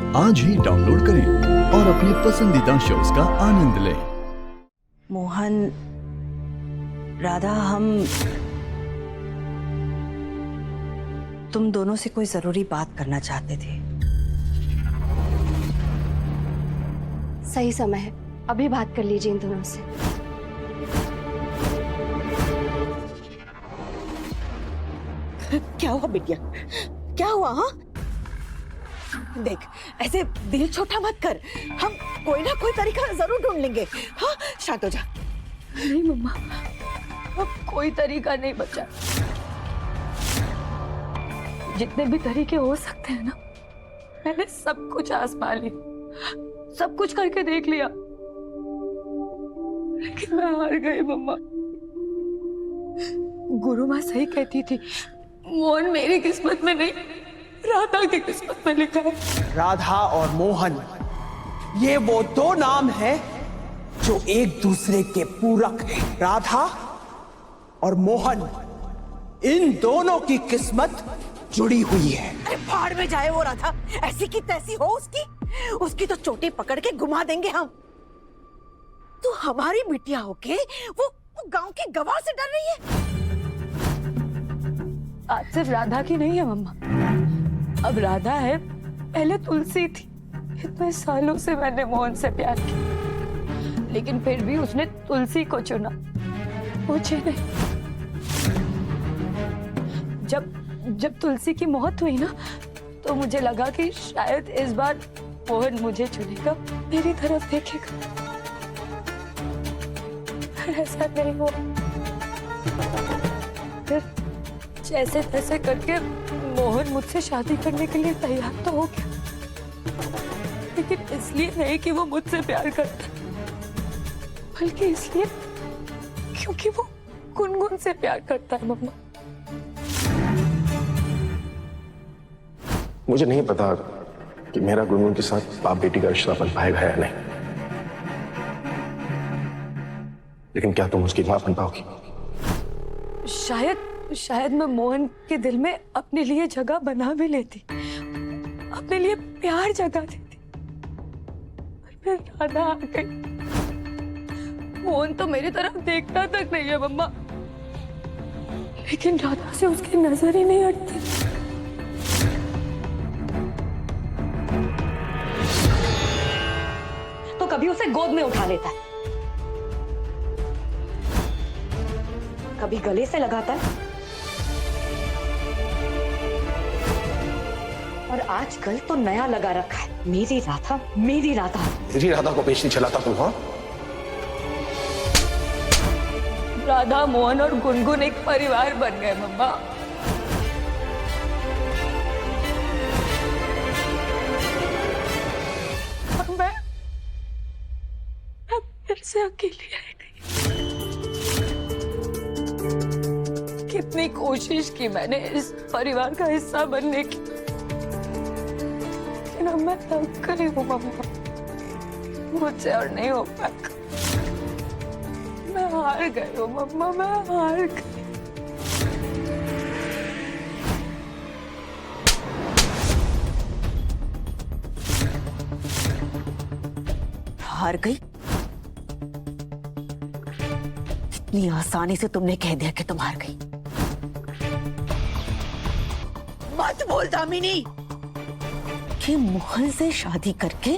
आज ही डाउनलोड करें और अपने पसंदीदा शोज का आनंद लें। मोहन, राधा, हम तुम दोनों से कोई जरूरी बात करना चाहते थे। सही समय है, अभी बात कर लीजिए इन दोनों से। क्या हुआ बिटिया, क्या हुआ? हाँ देख, ऐसे दिल छोटा मत कर, हम कोई ना कोई तरीका जरूर ढूंढ लेंगे। हाँ शांत हो जा। नहीं मम्मा, अब कोई तरीका नहीं बचा। जितने भी तरीके हो सकते हैं ना, मैंने सब कुछ आजमा लिया, सब कुछ करके देख लिया, लेकिन मैं हार गई मम्मा। गुरु माँ सही कहती थी, मोहन मेरी किस्मत में नहीं, राधा की किस्मत में लिखा है। राधा और मोहन, ये वो दो नाम हैं जो एक दूसरे के पूरक हैं। राधा और मोहन, इन दोनों की किस्मत जुड़ी हुई है। अरे भाड़ में जाए वो राधा, ऐसी की तैसी हो उसकी तो चोटी पकड़ के घुमा देंगे हम। तू हमारी बिटिया होके वो गांव के गवाह से डर रही है। आज सिर्फ राधा की नहीं है मम्मा, अब राधा है, पहले तुलसी थी। इतने सालों से मैंने मोहन से प्यार किया, लेकिन फिर भी उसने तुलसी को चुना, मुझे नहीं। जब तुलसी की मौत हुई ना, तो मुझे लगा कि शायद इस बार मोहन मुझे चुनेगा, मेरी तरफ देखेगा। पर ऐसा नहीं हुआ। फिर जैसे तैसे करके मोहन मुझसे शादी करने के लिए तैयार तो हो गया, लेकिन इसलिए नहीं कि वो मुझसे प्यार करता, बल्कि इसलिए क्योंकि वो गुनगुन से प्यार करता है मम्मा। मुझे नहीं पता कि मेरा गुनगुन के साथ बाप बेटी का रिश्ता बन पाएगा या नहीं, लेकिन क्या तुम उसकी मां बन पाओगी? शायद मैं मोहन के दिल में अपने लिए जगह बना भी लेती, अपने लिए प्यार जगा देती, पर फिर राधा आ गई। मोहन तो मेरी तरफ देखता तक नहीं है मम्मा, लेकिन राधा से उसकी नजर ही नहीं हटती। तो कभी उसे गोद में उठा लेता है, कभी गले से लगाता है, और आजकल तो नया लगा रखा है, मेरी राधा, मेरी राधा। मेरी राधा को बेचने चला था तुम? हाँ, राधा, मोहन और गुनगुन एक परिवार बन गए मम्मा। और मैं फिर से अकेली रह गई। कितनी कोशिश की मैंने इस परिवार का हिस्सा बनने की, लेकिन अब मैं थक गई हूँ मम्मा, मुझसे और नहीं हो पाएगा। मैं हार गई हूँ मम्मा, मैं हार गई। हार गई? इतनी आसानी से तुमने कह दिया कि तुम हार गई? मत बोल दामिनी कि मोहन से शादी करके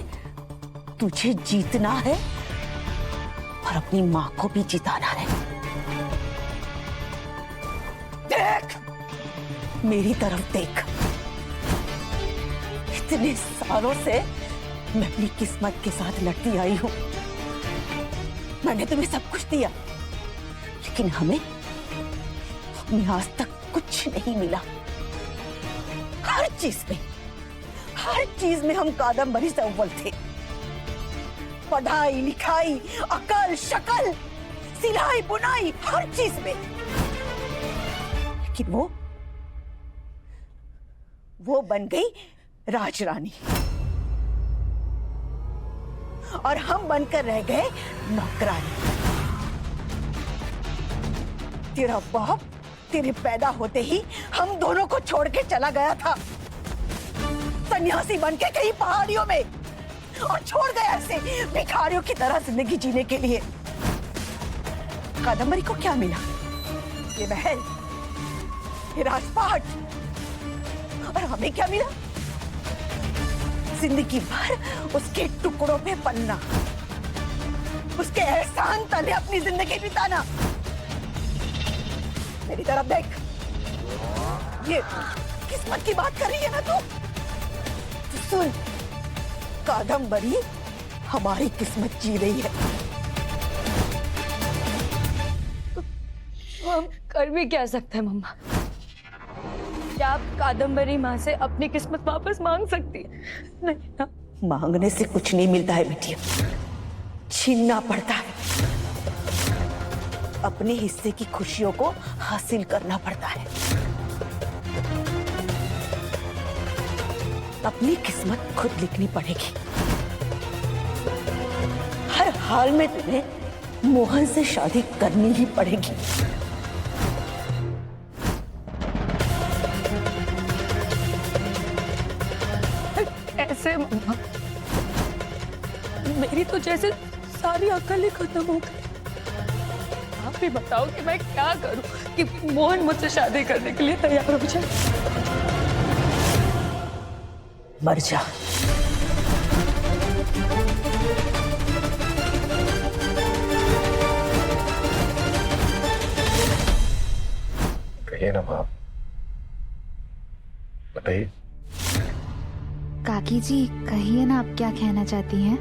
तुझे जीतना है और अपनी मां को भी जिताना है। देख, मेरी तरफ देख। इतने सालों से मैं अपनी किस्मत के साथ लड़ती आई हूं। मैंने तुम्हें सब कुछ दिया, लेकिन हमें आज तक कुछ नहीं मिला। हर चीज में हम कादम्बरी से अव्वल थे। पढ़ाई लिखाई, अकल शकल, सिलाई बुनाई, हर चीज में। लेकिन वो बन गई राजरानी और हम बनकर रह गए नौकरानी। तेरा बाप तेरे पैदा होते ही हम दोनों को छोड़ के चला गया था। सन्यासी बन के कहीं पहाड़ियों में और छोड़ गया ऐसे भिखारियों की तरह जिंदगी जीने के लिए। कादम्बरी को क्या मिला? ये महल, ये राजपाट, और हमें क्या मिला? जिंदगी भर उसके टुकड़ों पे पलना, उसके एहसान तले अपनी जिंदगी बिताना। मेरी तरफ देख, ये किस्मत की बात कर रही है ना तू? तो सुन, कादम्बरी हमारी किस्मत जी रही है। हम कर भी क्या सकते हैं मम्मा? क्या आप कादम्बरी माँ से अपनी किस्मत वापस मांग सकती है? नहीं ना। मांगने से कुछ नहीं मिलता है बिटिया, छीनना पड़ता है। अपने हिस्से की खुशियों को हासिल करना पड़ता है। अपनी किस्मत खुद लिखनी पड़ेगी। हर हाल में तुम्हें मोहन से शादी करनी ही पड़ेगी। ऐसे मम्मा, मेरी तो जैसे सारी अकल ही खत्म हो गई। आप भी बताओ कि मैं क्या करूं कि मोहन मुझसे शादी करने के लिए तैयार हो जाए। मर जा। कहिए ना बाप, बताइए। काकी जी, कहिए ना, आप क्या कहना चाहती हैं?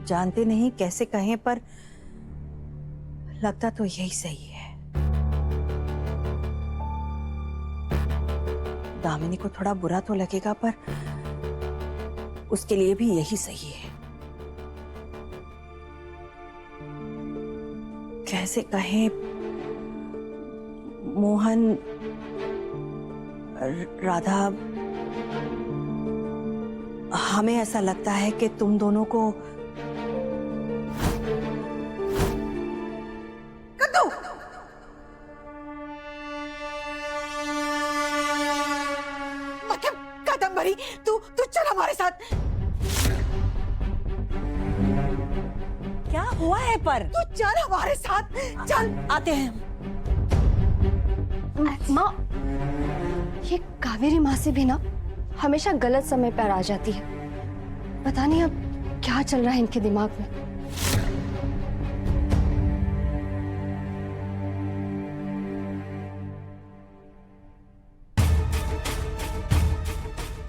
जानते नहीं कैसे कहें, पर लगता तो यही सही है। दामिनी को थोड़ा बुरा तो लगेगा, पर उसके लिए भी यही सही है। कैसे कहें, मोहन, राधा, हमें ऐसा लगता है कि तुम दोनों को कद्दू, मतलब कादम्बरी, तू चल हमारे साथ। क्या हुआ है? पर तू चल हमारे साथ, चल। आते हैं। माँ, ये कावेरी माँ से भी ना हमेशा गलत समय पर आ जाती है। पता नहीं अब क्या चल रहा है इनके दिमाग में।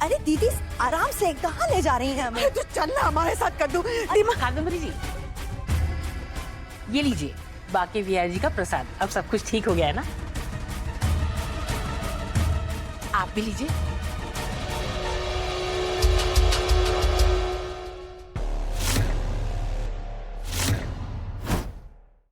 अरे दीदी, आराम से, कहाँ ले जा रही हैं हमें? तू चलना हमारे साथ कद्दू। कादम्बरी जी, ये लीजिए बाकी वीआर जी का प्रसाद। अब सब कुछ ठीक हो गया है ना? आप भी लीजिए।